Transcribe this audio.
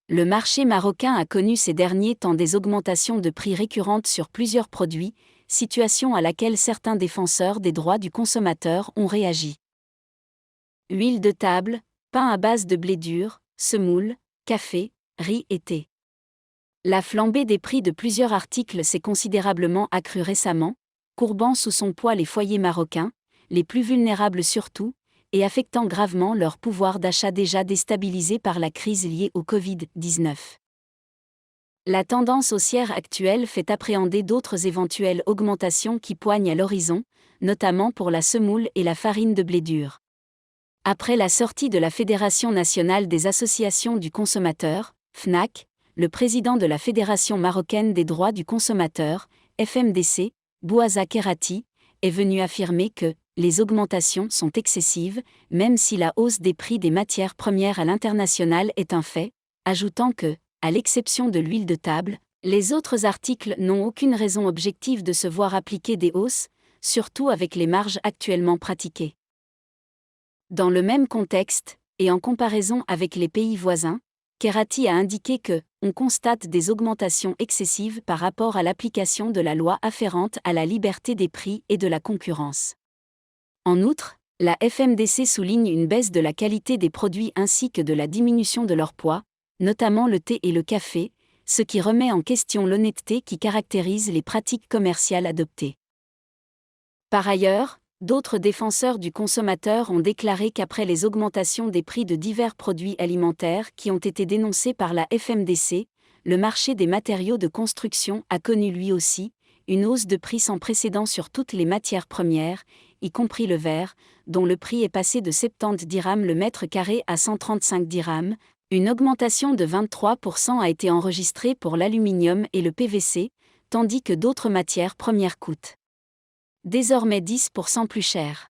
Le marché marocain a connu ces derniers temps des augmentations de prix récurrentes sur plusieurs produits, situation à laquelle certains défenseurs des droits du consommateur ont réagi. Huile de table, pain à base de blé dur, semoule, café, riz et thé. La flambée des prix de plusieurs articles s'est considérablement accrue récemment, courbant sous son poids les foyers marocains, les plus vulnérables surtout, et affectant gravement leur pouvoir d'achat déjà déstabilisé par la crise liée au Covid-19. La tendance haussière actuelle fait appréhender d'autres éventuelles augmentations qui poignent à l'horizon, notamment pour la semoule et la farine de blé dur. Après la sortie de la Fédération nationale des associations du consommateur, FNAC, le président de la Fédération marocaine des droits du consommateur, FMDC, Bouaza Kerati, est venu affirmer que les augmentations sont excessives, même si la hausse des prix des matières premières à l'international est un fait, ajoutant que, à l'exception de l'huile de table, les autres articles n'ont aucune raison objective de se voir appliquer des hausses, surtout avec les marges actuellement pratiquées. Dans le même contexte, et en comparaison avec les pays voisins, Kerati a indiqué que on constate des augmentations excessives par rapport à l'application de la loi afférente à la liberté des prix et de la concurrence. En outre, la FMDC souligne une baisse de la qualité des produits ainsi que de la diminution de leur poids, notamment le thé et le café, ce qui remet en question l'honnêteté qui caractérise les pratiques commerciales adoptées. Par ailleurs, d'autres défenseurs du consommateur ont déclaré qu'après les augmentations des prix de divers produits alimentaires qui ont été dénoncés par la FMDC, le marché des matériaux de construction a connu lui aussi une hausse de prix sans précédent sur toutes les matières premières, y compris le verre, dont le prix est passé de 70 dirhams le mètre carré à 135 dirhams. Une augmentation de 23% a été enregistrée pour l'aluminium et le PVC, tandis que d'autres matières premières coûtent désormais 10% plus cher.